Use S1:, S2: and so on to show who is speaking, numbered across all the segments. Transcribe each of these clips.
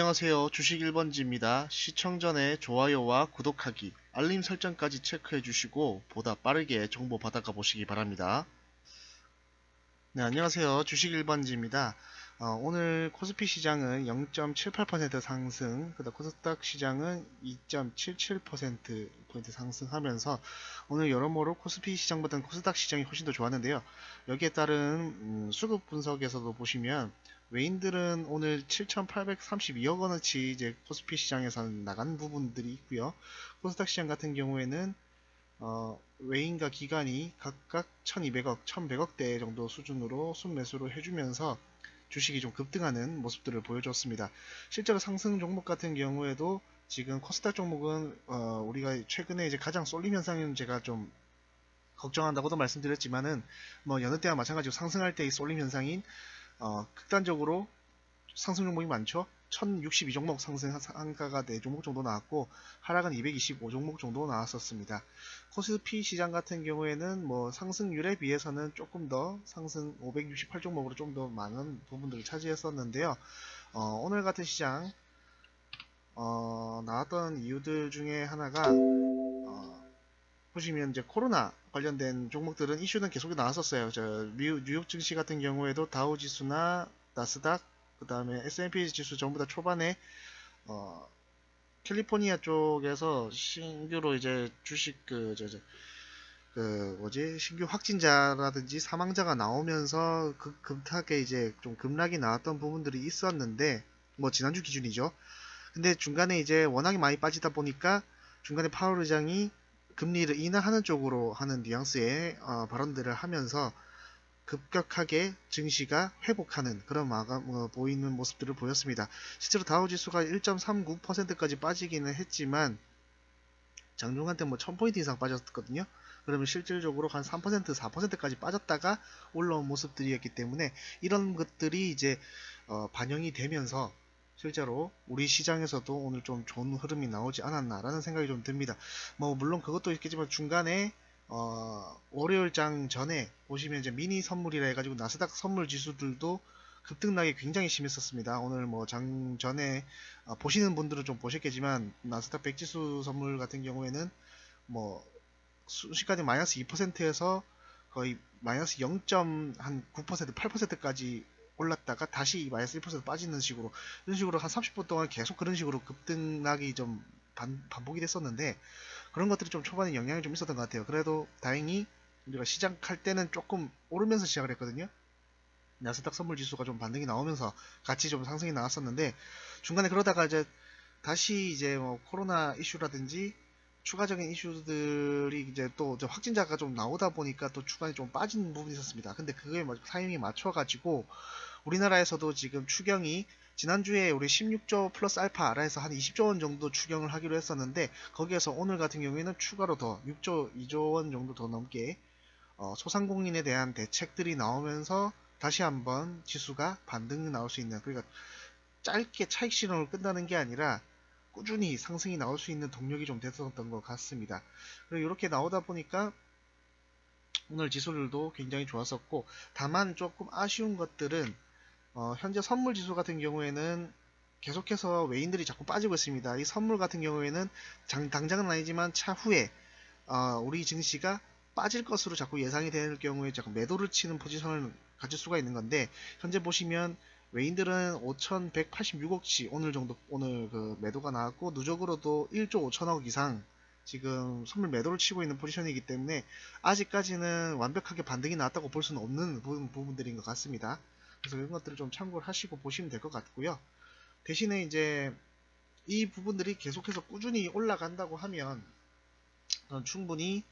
S1: 안녕하세요. 주식 1번지입니다. 시청 전에 좋아요와 구독하기, 알림 설정까지 체크해 주시고 보다 빠르게 정보 받아가 보시기 바랍니다. 네, 안녕하세요. 주식 1번지입니다. 오늘 코스피 시장은 0.78% 상승, 그다음 코스닥 시장은 2.77% 상승하면서 오늘 여러모로 코스피 시장보다는 코스닥 시장이 훨씬 더 좋았는데요. 여기에 따른 수급 분석에서도 보시면 외인들은 오늘 7,832억 원어치 이제 코스피 시장에서 나간 부분들이 있고요. 코스닥 시장 같은 경우에는 외인과 기관이 각각 1200억, 1100억대 정도 수준으로 순매수를 해주면서 주식이 좀 급등하는 모습들을 보여줬습니다. 실제로 상승 종목 같은 경우에도 지금 코스닥 종목은 우리가 최근에 이제 가장 쏠림 현상은 제가 좀 걱정한다고도 말씀드렸지만은 뭐 여느 때와 마찬가지로 상승할 때의 쏠림 현상인 극단적으로 상승 종목이 많죠. 1062종목 상승 한가가 4종목 정도 나왔고 하락은 225종목 정도 나왔었습니다. 코스피 시장 같은 경우에는 뭐 상승률에 비해서는 조금 더 상승 568종목으로 좀 더 많은 부분들을 차지했었는데요. 오늘 같은 시장 나왔던 이유들 중에 하나가 보시면 이제 코로나 관련된 종목들은 이슈는 계속 나왔었어요. 뉴욕 증시 같은 경우에도 다우 지수나 나스닥 그 다음에 S&P 지수 전부 다 초반에 캘리포니아 쪽에서 신규로 이제 주식 신규 확진자라든지 사망자가 나오면서 급하게 이제 좀 급락이 나왔던 부분들이 있었는데 뭐 지난주 기준이죠. 근데 중간에 이제 워낙에 많이 빠지다 보니까 중간에 파월 의장이 금리를 인하하는 쪽으로 하는 뉘앙스의 발언들을 하면서 급격하게 증시가 회복하는 그런 보이는 모습들을 보였습니다. 실제로 다우지수가 1.39%까지 빠지기는 했지만 장중한 때 뭐 1000포인트 이상 빠졌거든요. 그러면 실질적으로 한 3%, 4%까지 빠졌다가 올라온 모습들이었기 때문에 이런 것들이 이제 반영이 되면서 실제로 우리 시장에서도 오늘 좀 좋은 흐름이 나오지 않았나라는 생각이 좀 듭니다. 뭐 물론 그것도 있겠지만 중간에 월요일장 전에 보시면 이제 미니 선물이라 해가지고 나스닥 선물 지수들도 급등락이 굉장히 심했었습니다. 오늘 뭐 장 전에 보시는 분들은 좀 보셨겠지만 나스닥 100지수 선물 같은 경우에는 뭐 순식간에 마이너스 2%에서 거의 마이너스 0.9%, 8%까지 올랐다가 다시 마이너스 1% 빠지는 식으로 이런 식으로 한 30분 동안 계속 그런 식으로 급등락이 좀 반복이 됐었는데 그런 것들이 좀 초반에 영향이 좀 있었던 것 같아요. 그래도 다행히 우리가 시작할 때는 조금 오르면서 시작을 했거든요. 나스닥 선물 지수가 좀 반등이 나오면서 같이 좀 상승이 나왔었는데 중간에 그러다가 이제 다시 이제 뭐 코로나 이슈라든지 추가적인 이슈들이 이제 또 확진자가 좀 나오다 보니까 또 중간에 좀 빠진 부분이 있었습니다. 근데 그거에 타이밍에 맞춰가지고 우리나라에서도 지금 추경이 지난주에 우리 16조 플러스 알파라 해서 한 20조 원 정도 추경을 하기로 했었는데 거기에서 오늘 같은 경우에는 추가로 더 6조, 2조 원 정도 더 넘게 소상공인에 대한 대책들이 나오면서 다시 한번 지수가 반등이 나올 수 있는 그러니까 짧게 차익 실현을 끝나는 게 아니라 꾸준히 상승이 나올 수 있는 동력이 좀 됐었던 것 같습니다. 그리고 이렇게 나오다 보니까 오늘 지수들도 굉장히 좋았었고 다만 조금 아쉬운 것들은 현재 선물 지수 같은 경우에는 계속해서 외인들이 자꾸 빠지고 있습니다. 이 선물 같은 경우에는 당장은 아니지만 차후에 우리 증시가 빠질 것으로 자꾸 예상이 될 경우에 자꾸 매도를 치는 포지션을 가질 수가 있는 건데 현재 보시면 외인들은 5,186억치 오늘 그 매도가 나왔고 누적으로도 1조 5천억 이상 지금 선물 매도를 치고 있는 포지션이기 때문에 아직까지는 완벽하게 반등이 나왔다고 볼 수는 없는 부분들인 것 같습니다. 그래서 이런 것들을 좀 참고를 하시고 보시면 될 것 같고요. 대신에 이제 이 부분들이 계속해서 꾸준히 올라간다고 하면 충분히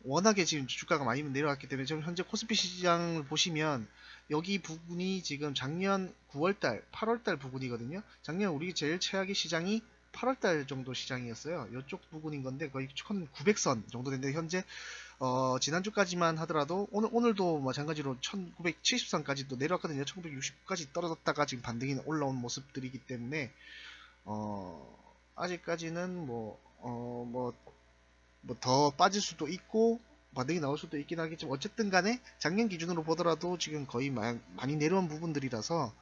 S1: 워낙에 지금 주가가 많이 내려왔기 때문에 지금 현재 코스피 시장을 보시면 여기 부분이 지금 작년 9월달, 8월달 부분이거든요. 작년 우리 제일 최악의 시장이 8월달 정도 시장이었어요. 이쪽 부분인 건데 거의 1900선 정도 되는데 현재 지난주까지만 하더라도 오늘도 마찬가지로 1970선까지 또 내려왔거든요. 1960까지 떨어졌다가 지금 반등이 올라온 모습들이기 때문에 아직까지는 더 빠질 수도 있고 반등이 나올 수도 있긴 하겠지만 어쨌든 간에 작년 기준으로 보더라도 지금 거의 많이 내려온 부분들이라서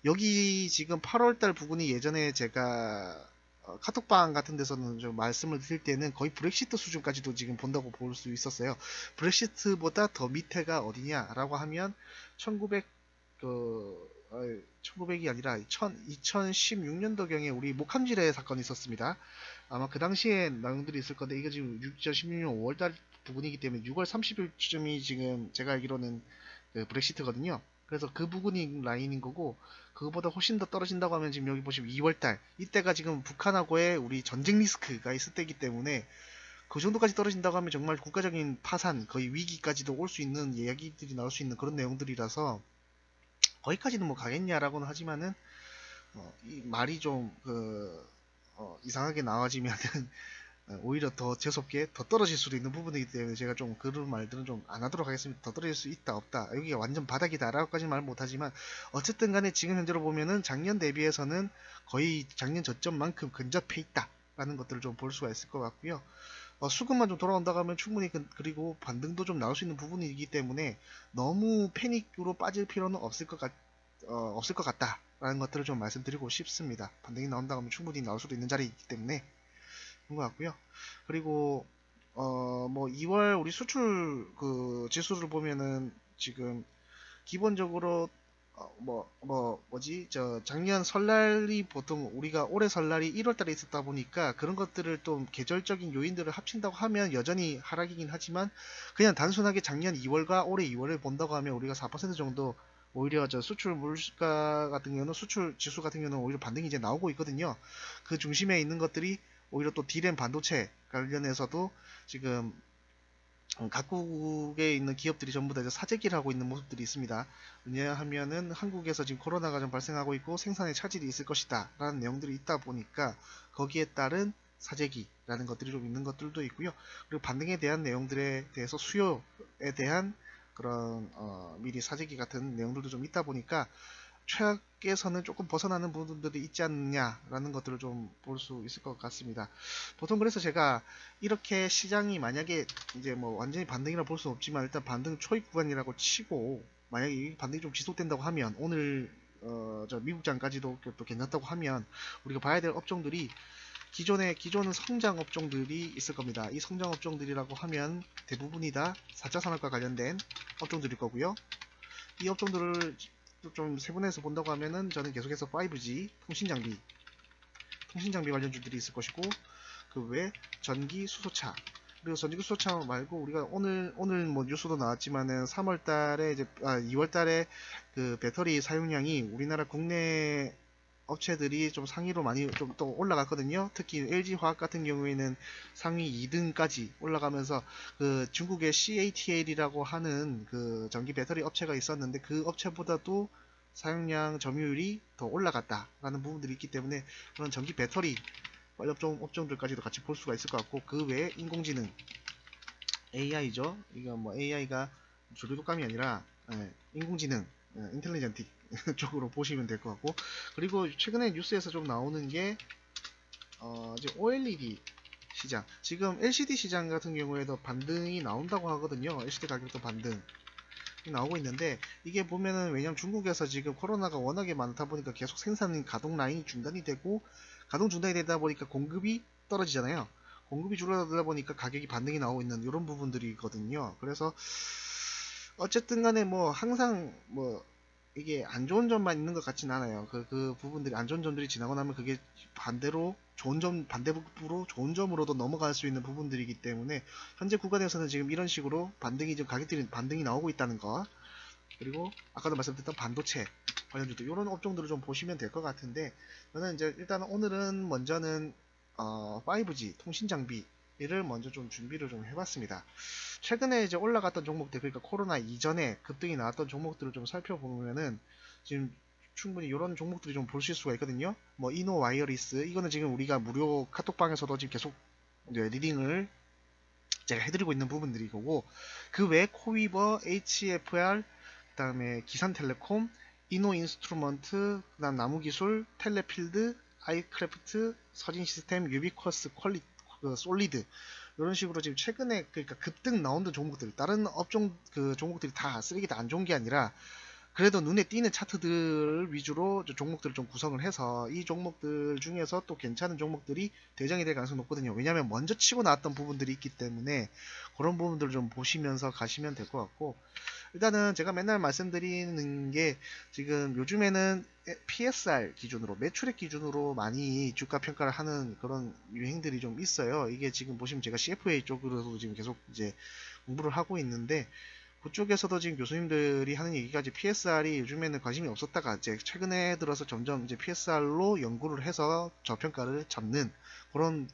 S1: 여기 지금 8월달 부분이 예전에 제가 카톡방 같은 데서는 좀 말씀을 드릴 때는 거의 브렉시트 수준까지도 지금 본다고 볼 수 있었어요. 브렉시트보다 더 밑에가 어디냐라고 하면 1900 1900이 아니라 2016년도경에 우리 목함질의 사건이 있었습니다. 아마 그 당시에 내용들이 있을 건데 이게 지금 2016년 5월달 부분이기 때문에 6월 30일쯤이 지금 제가 알기로는 그 브렉시트거든요. 그래서 그 부분이 라인인 거고 그거보다 훨씬 더 떨어진다고 하면 지금 여기 보시면 2월달 이때가 지금 북한하고의 우리 전쟁 리스크가 있을 때이기 때문에 그 정도까지 떨어진다고 하면 정말 국가적인 파산 거의 위기까지도 올 수 있는 이야기들이 나올 수 있는 그런 내용들이라서 거기까지는 뭐 가겠냐라고는 하지만은 이 말이 좀 이상하게 나와지면은 오히려 더 재수없게 더 떨어질 수도 있는 부분이기 때문에 제가 좀 그런 말들은 좀 안 하도록 하겠습니다. 더 떨어질 수 있다 없다 여기가 완전 바닥이다 라고까지는 말 못하지만 어쨌든 간에 지금 현재로 보면은 작년 대비해서는 거의 작년 저점만큼 근접해 있다 라는 것들을 좀 볼 수가 있을 것 같고요. 수급만 좀 돌아온다고 하면 충분히 그리고 반등도 좀 나올 수 있는 부분이기 때문에 너무 패닉으로 빠질 필요는 없을 것 같다라는 것들을 좀 말씀드리고 싶습니다. 반등이 나온다고 하면 충분히 나올 수도 있는 자리이기 때문에 그런 것 같고요. 그리고 뭐 2월 우리 수출 그 지수를 보면은 지금 기본적으로 뭐지 저 작년 설날이 보통 우리가 올해 설날이 1월달에 있었다 보니까 그런 것들을 좀 계절적인 요인들을 합친다고 하면 여전히 하락이긴 하지만 그냥 단순하게 작년 2월과 올해 2월을 본다고 하면 우리가 4% 정도 오히려 저 수출 물가 같은 경우는 수출 지수 같은 경우는 오히려 반등이 이제 나오고 있거든요. 그 중심에 있는 것들이 오히려 또 D램 반도체 관련해서도 지금 각국에 있는 기업들이 전부 다 사재기를 하고 있는 모습들이 있습니다. 왜냐하면은 한국에서 지금 코로나가 좀 발생하고 있고 생산에 차질이 있을 것이다 라는 내용들이 있다 보니까 거기에 따른 사재기라는 것들이 좀 있는 것들도 있고요. 그리고 반등에 대한 내용들에 대해서 수요에 대한 그런 미리 사재기 같은 내용들도 좀 있다 보니까 최악에서는 조금 벗어나는 부분들이 있지 않느냐라는 것들을 좀 볼 수 있을 것 같습니다. 보통 그래서 제가 이렇게 시장이 만약에 이제 뭐 완전히 반등이라 볼 수는 없지만 일단 반등 초입 구간이라고 치고 만약에 이 반등이 좀 지속된다고 하면 오늘 저 미국장까지도 또 괜찮다고 하면 우리가 봐야 될 업종들이 기존은 성장 업종들이 있을 겁니다. 이 성장 업종들이라고 하면 대부분이 다 4차 산업과 관련된 업종들일 거고요. 이 업종들을 좀 세분해서 본다고 하면은 저는 계속해서 5G 통신장비 관련주들이 있을 것이고 그 외에 전기 수소차 그리고 전기 수소차 말고 우리가 오늘 뭐 뉴스도 나왔지만은 3월달에 이제 2월달에 그 배터리 사용량이 우리나라 국내 업체들이 좀 상위로 많이 좀 또 올라갔거든요. 특히 LG화학 같은 경우에는 상위 2등까지 올라가면서 그 중국의 CATL이라고 하는 그 전기 배터리 업체가 있었는데 그 업체보다도 사용량 점유율이 더 올라갔다라는 부분들이 있기 때문에 그런 전기 배터리 업종들까지도 같이 볼 수가 있을 것 같고 그 외에 인공지능 AI죠. 이거 뭐 AI가 조류독감이 아니라 인공지능 인텔리전틱 쪽으로 보시면 될 것 같고 그리고 최근에 뉴스에서 좀 나오는 게 이제 OLED 시장 지금 LCD 시장 같은 경우에도 반등이 나온다고 하거든요. LCD 가격도 반등 나오고 있는데 이게 보면은 왜냐면 중국에서 지금 코로나가 워낙에 많다 보니까 계속 생산 가동 라인이 중단이 되고 가동 중단이 되다 보니까 공급이 떨어지잖아요. 공급이 줄어들다 보니까 가격이 반등이 나오고 있는 이런 부분들이거든요. 그래서 어쨌든 간에 뭐 항상 뭐 이게 안 좋은 점만 있는 것 같진 않아요. 그 부분들이 안 좋은 점들이 지나고 나면 그게 반대로 반대로 좋은 점으로도 넘어갈 수 있는 부분들이기 때문에 현재 구간에서는 지금 이런 식으로 반등이 좀 가격들이 반등이 나오고 있다는 거 그리고 아까도 말씀드렸던 반도체 관련주도 이런 업종들을 좀 보시면 될 것 같은데 저는 이제 일단 오늘은 먼저는 5G 통신 장비를 먼저 좀 준비를 좀 해봤습니다. 최근에 이제 올라갔던 종목들 그러니까 코로나 이전에 급등이 나왔던 종목들을 좀 살펴보면은 지금 충분히 이런 종목들이 좀 보실 수가 있거든요. 뭐 이노 와이어리스 이거는 지금 우리가 무료 카톡방에서도 지금 계속 리딩을 제가 해드리고 있는 부분들이고 그 외에 코위버, HFR 그다음에 기산텔레콤, 이노인스트루먼트, 그다음 나무기술, 텔레필드, 아이크래프트, 서진시스템, 유비쿼스, 솔리드 이런 식으로 지금 최근에 그러니까 급등 나온 종목들 다른 업종 그 종목들이 다 쓰레기 다 안 좋은 게 아니라 그래도 눈에 띄는 차트들 위주로 종목들을 좀 구성을 해서 이 종목들 중에서 또 괜찮은 종목들이 대장이 될 가능성이 높거든요. 왜냐하면 먼저 치고 나왔던 부분들이 있기 때문에 그런 부분들을 좀 보시면서 가시면 될 것 같고, 일단은 제가 맨날 말씀드리는 게 지금 요즘에는 PSR 기준으로 매출액 기준으로 많이 주가 평가를 하는 그런 유행들이 좀 있어요. 이게 지금 보시면 제가 CFA 쪽으로도 지금 계속 이제 공부를 하고 있는데, 그쪽에서도 지금 교수님들이 하는 얘기가 이제 PSR이 요즘에는 관심이 없었다가 이제 최근에 들어서 점점 이제 PSR로 연구를 해서 저평가를 잡는 그런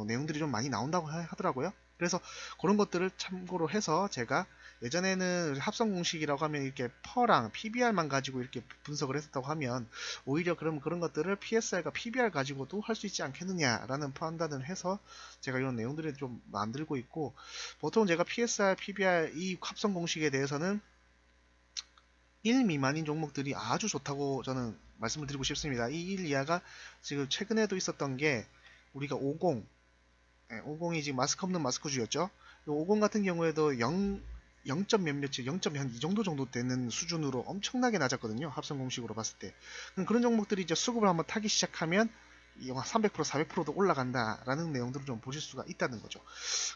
S1: 내용들이 좀 많이 나온다고 하더라고요. 그래서 그런 것들을 참고로 해서 제가 예전에는 합성 공식이라고 하면 이렇게 퍼랑 PBR만 가지고 이렇게 분석을 했었다고 하면 오히려 그럼 그런 것들을 PSR과 PBR 가지고도 할 수 있지 않겠느냐라는 판단을 해서 제가 이런 내용들을 좀 만들고 있고, 보통 제가 PSR, PBR 이 합성 공식에 대해서는 1 미만인 종목들이 아주 좋다고 저는 말씀을 드리고 싶습니다. 이 1 이하가 지금 최근에도 있었던 게 우리가 50, 50이 지금 마스크 없는 마스크주였죠. 50 같은 경우에도 0점 몇몇이 0점 한 이 정도 되는 수준으로 엄청나게 낮았거든요. 합성 공식으로 봤을 때. 그런 종목들이 이제 수급을 한번 타기 시작하면 300%, 400%도 올라간다라는 내용들을 좀 보실 수가 있다는 거죠.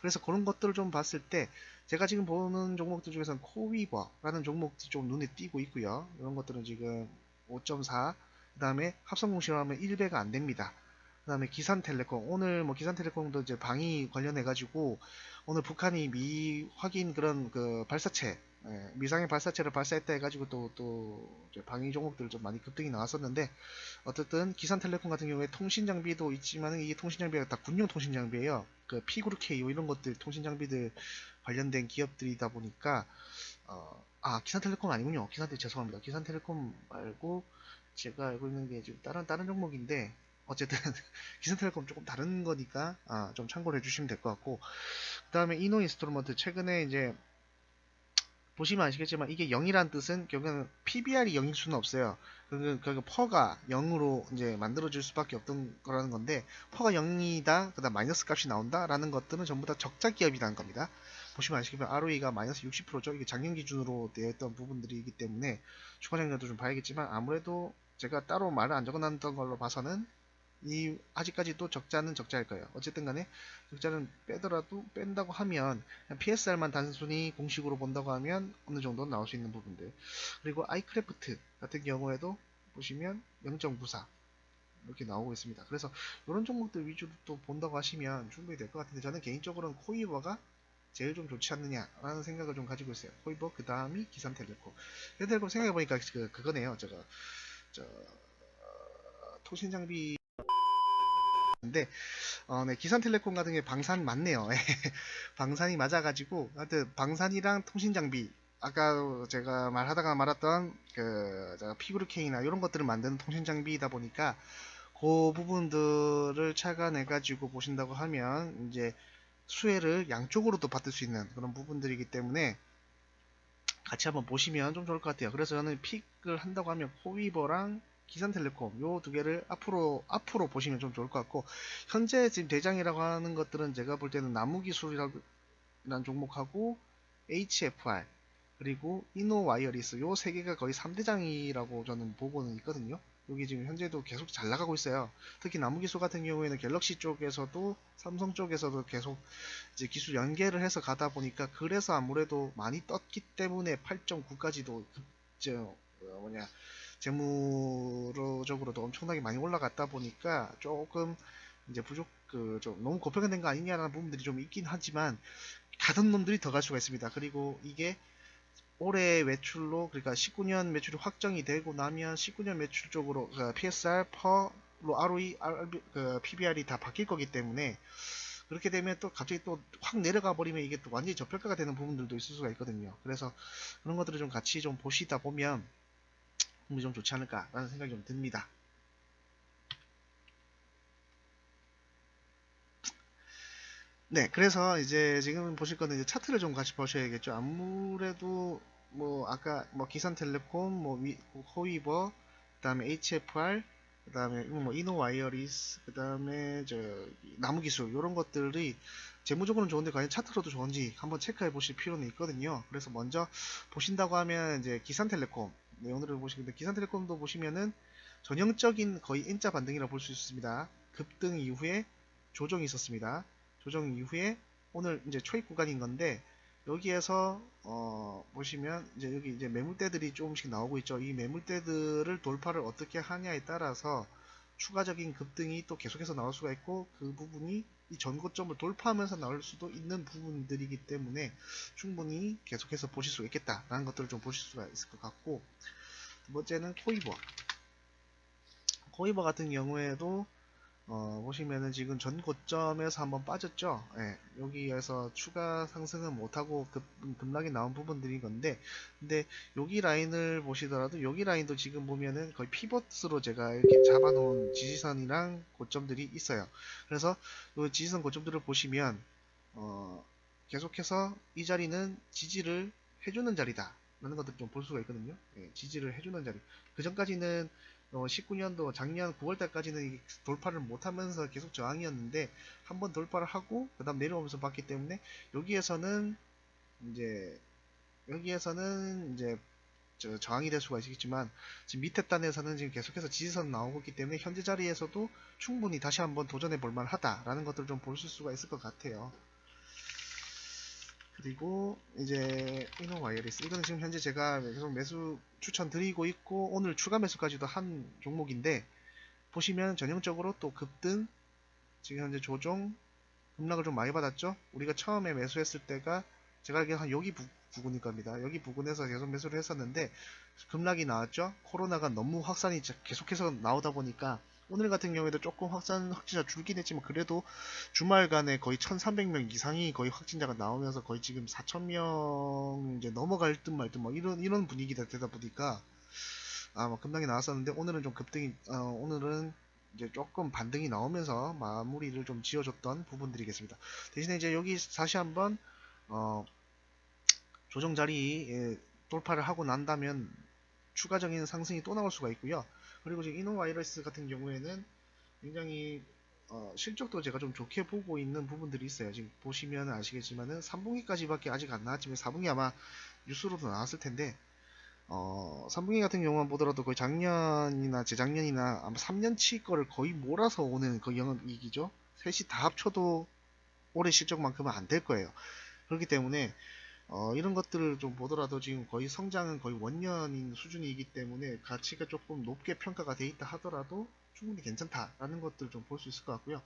S1: 그래서 그런 것들을 좀 봤을 때 제가 지금 보는 종목들 중에서는 코위버라는 종목이 좀 눈에 띄고 있고요. 이런 것들은 지금 5.4, 그 다음에 합성 공식으로 하면 1배가 안 됩니다. 그 다음에 기산텔레콤, 오늘 뭐 기산텔레콤도 이제 방위 관련해가지고 오늘 북한이 미 확인 그런 그 발사체, 미상의 발사체를 발사했다 해가지고 또 방위 종목들 좀 많이 급등이 나왔었는데, 어쨌든 기산텔레콤 같은 경우에 통신 장비도 있지만은 이게 통신 장비가 다 군용 통신 장비예요. 그 피그루 KO 이런 것들 통신 장비들 관련된 기업들이다 보니까 기산텔레콤 아니군요. 죄송합니다. 기산텔레콤 말고 제가 알고 있는 게 지금 다른 종목인데, 어쨌든 기산텔레콤 조금 다른 거니까 좀 참고를 해주시면 될 것 같고, 그 다음에 이노인스톨먼트 최근에 이제 보시면 아시겠지만 이게 0이란 뜻은 결국은 PBR이 0일 수는 없어요. 그러니까 퍼가 0으로 이제 만들어질 수밖에 없던 거라는 건데, 퍼가 0이다, 그 다음 마이너스 값이 나온다 라는 것들은 전부 다 적자 기업이라는 겁니다. 보시면 아시겠지만 ROE가 마이너스 60%죠. 이게 작년 기준으로 되어 있던 부분들이기 때문에 추가 작년도 좀 봐야겠지만, 아무래도 제가 따로 말을 안 적어놨던 걸로 봐서는 이 아직까지도 적자는 적자일 거예요. 어쨌든 간에 적자는 빼더라도 뺀다고 하면 PSR만 단순히 공식으로 본다고 하면 어느 정도 나올 수 있는 부분들. 그리고 아이크래프트 같은 경우에도 보시면 0.94 이렇게 나오고 있습니다. 그래서 이런 종목들 위주로 또 본다고 하시면 충분히 될 것 같은데, 저는 개인적으로는 코이버가 제일 좀 좋지 않느냐라는 생각을 좀 가지고 있어요. 코이버, 그 다음이 기산텔레콤. 기산텔레콤 생각해보니까 그거네요. 저 통신장비 인데, 네, 기산텔레콤 같은 게 방산 맞네요. 방산이 맞아가지고, 하여튼 방산이랑 통신장비, 아까 제가 말하다가 말았던 피그루케이나 이런 것들을 만드는 통신장비이다 보니까 그 부분들을 착안해가지고 보신다고 하면 이제 수혜를 양쪽으로도 받을 수 있는 그런 부분들이기 때문에 같이 한번 보시면 좀 좋을 것 같아요. 그래서 저는 픽을 한다고 하면 코위버랑 기산텔레콤 요 두 개를 앞으로 보시면 좀 좋을 것 같고, 현재 지금 대장이라고 하는 것들은 제가 볼 때는 나무기술이라는 종목하고 HFR 그리고 이노와이어리스 요 세 개가 거의 3대장이라고 저는 보고는 있거든요. 여기 지금 현재도 계속 잘 나가고 있어요. 특히 나무기술 같은 경우에는 갤럭시 쪽에서도 삼성 쪽에서도 계속 이제 기술 연계를 해서 가다 보니까, 그래서 아무래도 많이 떴기 때문에 8.9까지도 뭐냐 재무적으로도 엄청나게 많이 올라갔다 보니까 조금 이제 좀 너무 고평가된 거 아니냐라는 부분들이 좀 있긴 하지만, 가던 놈들이 더 갈 수가 있습니다. 그리고 이게 올해 매출로, 그러니까 19년 매출이 확정이 되고 나면 19년 매출 쪽으로 PSR, 퍼로 ROE, PBR이 다 바뀔 거기 때문에, 그렇게 되면 또 갑자기 또 확 내려가 버리면 이게 또 완전히 저평가가 되는 부분들도 있을 수가 있거든요. 그래서 그런 것들을 좀 같이 좀 보시다 보면 좀 좋지 않을까라는 생각이 좀 듭니다. 네, 그래서 이제 지금 보실 거는 이제 차트를 좀 같이 보셔야겠죠. 아무래도 뭐 아까 뭐 기산텔레콤, 뭐 호이버, 그다음에 HFR, 그다음에 뭐 이노와이어리스, 그다음에 나무기술 이런 것들이 재무적으로는 좋은데 과연 차트로도 좋은지 한번 체크해 보실 필요는 있거든요. 그래서 먼저 보신다고 하면 이제 기산텔레콤 내용들을 보시면 기산텔레콤도 보시면은 전형적인 거의 N자 반등이라고 볼 수 있습니다. 급등 이후에 조정이 있었습니다. 조정 이후에 오늘 이제 초입 구간인 건데 여기에서 보시면 이제 여기 이제 매물대들이 조금씩 나오고 있죠. 이 매물대들을 돌파를 어떻게 하냐에 따라서 추가적인 급등이 또 계속해서 나올 수가 있고 그 부분이 이 전고점을 돌파하면서 나올 수도 있는 부분들이기 때문에 충분히 계속해서 보실 수가 있겠다라는 것들을 좀 보실 수가 있을 것 같고, 두 번째는 코이버 같은 경우에도 보시면은 지금 전 고점에서 한번 빠졌죠. 예, 여기에서 추가 상승은 못하고 급락이 나온 부분들인 건데, 근데 여기 라인을 보시더라도 여기 라인도 지금 보면은 거의 피벗으로 제가 이렇게 잡아놓은 지지선이랑 고점들이 있어요. 그래서 이 지지선 고점들을 보시면 계속해서 이 자리는 지지를 해주는 자리다 라는 것들 좀 볼 수가 있거든요. 예, 지지를 해주는 자리. 그 전까지는 19년도 작년 9월달까지는 돌파를 못하면서 계속 저항이었는데 한번 돌파를 하고 그 다음 내려오면서 봤기 때문에 여기에서는 이제 저항이 될 수가 있겠지만 지금 밑에 단에서는 지금 계속해서 지지선 나오고 있기 때문에 현재 자리에서도 충분히 다시 한번 도전해 볼 만하다라는 것들을 좀 보실 수가 있을 것 같아요. 그리고 이제 이노 와이어리스, 이거는 지금 현재 제가 계속 매수 추천 드리고 있고 오늘 추가 매수까지도 한 종목인데 보시면 전형적으로 또 급등, 지금 현재 조정, 급락을 좀 많이 받았죠. 우리가 처음에 매수했을 때가 제가 알기로 한 여기 부근일 겁니다. 여기 부근에서 계속 매수를 했었는데 급락이 나왔죠. 코로나가 너무 확산이 계속해서 나오다 보니까 오늘 같은 경우에도 조금 확진자 줄긴 했지만 그래도 주말간에 거의 1300명 이상이 거의 확진자가 나오면서 거의 지금 4000명 이제 넘어갈 듯 말 듯 뭐 이런 분위기가 되다 보니까 뭐 급락이 나왔었는데 오늘은 좀 오늘은 이제 조금 반등이 나오면서 마무리를 좀 지어줬던 부분들이겠습니다. 대신에 이제 여기 다시 한번 조정 자리 돌파를 하고 난다면 추가적인 상승이 또 나올 수가 있고요. 그리고 지금 이노바이러스 같은 경우에는 굉장히 실적도 제가 좀 좋게 보고 있는 부분들이 있어요. 지금 보시면 아시겠지만은 3분기까지밖에 아직 안 나왔지만 4분기 아마 뉴스로도 나왔을 텐데 3분기 같은 경우만 보더라도 거의 작년이나 재작년이나 아마 3년치 거를 거의 몰아서 오는 그 영업이익이죠. 셋이 다 합쳐도 올해 실적만큼은 안 될 거예요. 그렇기 때문에 이런 것들을 좀 보더라도 지금 거의 성장은 거의 원년인 수준이기 때문에 가치가 조금 높게 평가가 돼 있다 하더라도 충분히 괜찮다라는 것들 좀 볼 수 있을 것 같고요.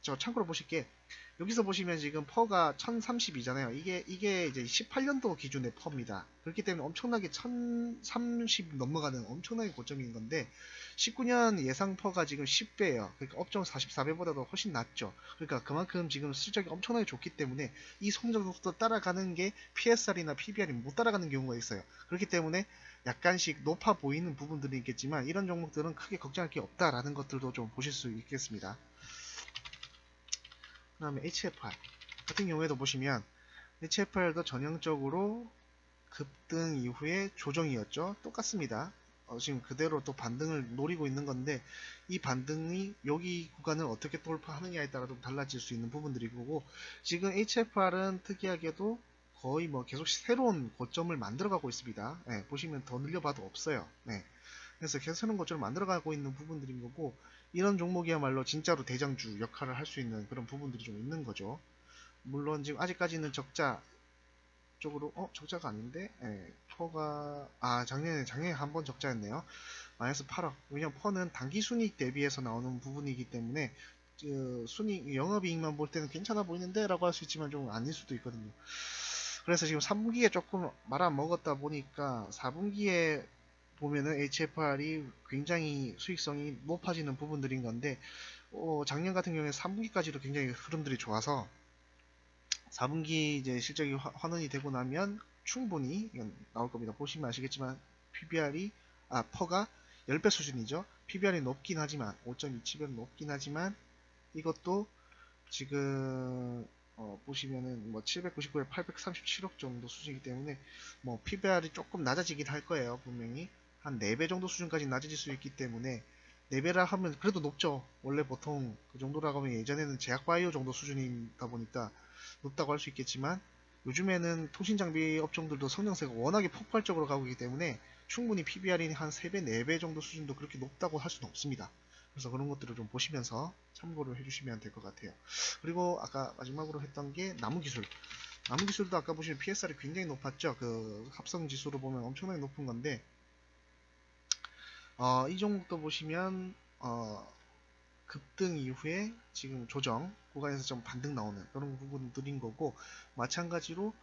S1: 저 참고로 보실게, 여기서 보시면 지금 퍼가 1032잖아요. 이게 이제 18년도 기준의 퍼입니다. 그렇기 때문에 엄청나게 1030 넘어가는 엄청나게 고점인 건데 19년 예상 퍼가 지금 10배예요. 그러니까 업종 44배보다도 훨씬 낮죠. 그러니까 그만큼 지금 실적이 엄청나게 좋기 때문에 이 성적도 따라가는 게 PSR이나 PBR이 못 따라가는 경우가 있어요. 그렇기 때문에 약간씩 높아 보이는 부분들이 있겠지만 이런 종목들은 크게 걱정할 게 없다라는 것들도 좀 보실 수 있겠습니다. 그 다음에 HFR 같은 경우에도 보시면 HFR도 전형적으로 급등 이후에 조정이었죠. 똑같습니다. 지금 그대로 또 반등을 노리고 있는 건데 이 반등이 여기 구간을 어떻게 돌파하느냐에 따라 좀 달라질 수 있는 부분들이고, 지금 HFR은 특이하게도 거의 뭐 계속 새로운 고점을 만들어가고 있습니다. 네, 보시면 더 늘려봐도 없어요. 네. 그래서 계속 새로운 고점을 만들어가고 있는 부분들인 거고, 이런 종목이야말로 진짜로 대장주 역할을 할 수 있는 그런 부분들이 좀 있는 거죠. 물론 지금 아직까지는 적자 쪽으로 적자가 아닌데 퍼가 작년에 한 번 적자였네요. 마이너스 8억. 왜냐면 퍼는 단기 순이익 대비해서 나오는 부분이기 때문에 그 순이익 영업이익만 볼 때는 괜찮아 보이는데 라고 할 수 있지만 좀 아닐 수도 있거든요. 그래서 지금 3분기에 조금 말아먹었다 보니까 4분기에 보면은 HFR이 굉장히 수익성이 높아지는 부분들인 건데 작년 같은 경우에 3분기까지도 굉장히 흐름들이 좋아서 4분기 이제 실적이 환원이 되고 나면 충분히 이건 나올 겁니다. 보시면 아시겠지만 퍼가 10배 수준이죠. PBR이 높긴 하지만 5.27배 높긴 하지만 이것도 지금 보시면은 뭐 799에 837억 정도 수준이기 때문에 뭐 PBR이 조금 낮아지긴 할 거예요. 분명히 한 4배 정도 수준까지 낮아질 수 있기 때문에 4배라 하면 그래도 높죠. 원래 보통 그 정도라고 하면 예전에는 제약바이오 정도 수준이다 보니까 높다고 할 수 있겠지만 요즘에는 통신장비 업종들도 성장세가 워낙에 폭발적으로 가고 있기 때문에 충분히 PBR이 한 3배, 4배 정도 수준도 그렇게 높다고 할 수는 없습니다. 그래서 그런 것들을 좀 보시면서 참고를 해주시면 될 것 같아요. 그리고 아까 마지막으로 했던 게 나무 기술. 나무 기술도 아까 보시면 PSR이 굉장히 높았죠. 그 합성 지수로 보면 엄청나게 높은 건데, 이 종목도 보시면 급등 이후에 지금 조정 구간에서 좀 반등 나오는 그런 부분들인 거고, 마찬가지로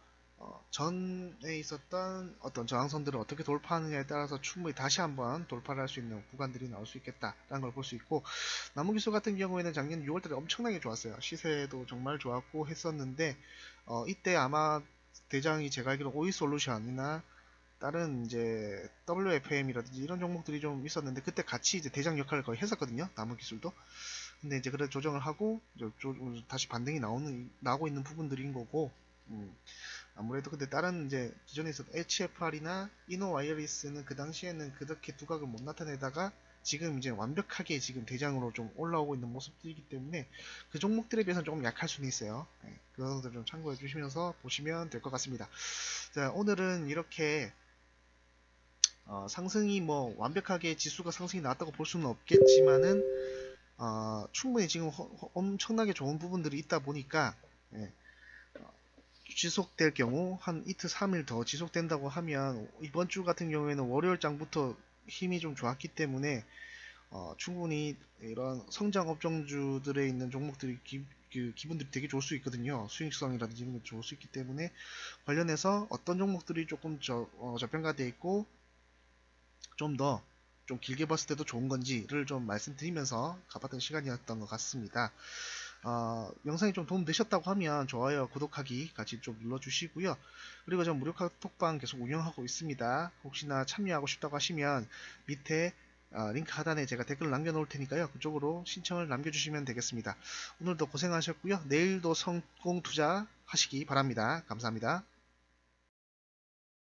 S1: 전에 있었던 어떤 저항선들을 어떻게 돌파하느냐에 따라서 충분히 다시 한번 돌파를 할 수 있는 구간들이 나올 수 있겠다라는 걸 볼 수 있고, 나무기술 같은 경우에는 작년 6월달에 엄청나게 좋았어요. 시세도 정말 좋았고 했었는데, 이때 아마 대장이 제가 알기로 오이솔루션이나 다른 이제 WFM이라든지 이런 종목들이 좀 있었는데, 그때 같이 이제 대장 역할을 거의 했었거든요. 나무기술도. 근데 이제 그래 조정을 하고 다시 반등이 나오고 있는 부분들인 거고, 아무래도 근데 다른 이제 기존에 있었던 HFR이나 이노 와이어리스는 그 당시에는 그렇게 두각을 못 나타내다가 지금 이제 완벽하게 지금 대장으로 좀 올라오고 있는 모습들이기 때문에 그 종목들에 비해서는 조금 약할 수는 있어요. 네, 그런 것들 좀 참고해 주시면서 보시면 될 것 같습니다. 자, 오늘은 이렇게 상승이 뭐 완벽하게 지수가 상승이 나왔다고 볼 수는 없겠지만은 충분히 지금 엄청나게 좋은 부분들이 있다 보니까, 예, 지속될 경우 한 이틀 3일 더 지속된다고 하면 이번 주 같은 경우에는 월요일장부터 힘이 좀 좋았기 때문에 충분히 이런 성장 업종주들에 있는 종목들이 기분들이 되게 좋을 수 있거든요. 수익성이라든지 이런 게 좋을 수 있기 때문에 관련해서 어떤 종목들이 조금 저평가되어 있고 좀 더 좀 길게 봤을 때도 좋은 건지를 좀 말씀드리면서 가봤던 시간이었던 것 같습니다. 영상이 좀 도움되셨다고 하면 좋아요, 구독하기 같이 좀 눌러주시고요. 그리고 저 무료 카톡방 계속 운영하고 있습니다. 혹시나 참여하고 싶다고 하시면 밑에 링크 하단에 제가 댓글 남겨놓을 테니까요. 그쪽으로 신청을 남겨주시면 되겠습니다. 오늘도 고생하셨고요. 내일도 성공 투자 하시기 바랍니다. 감사합니다.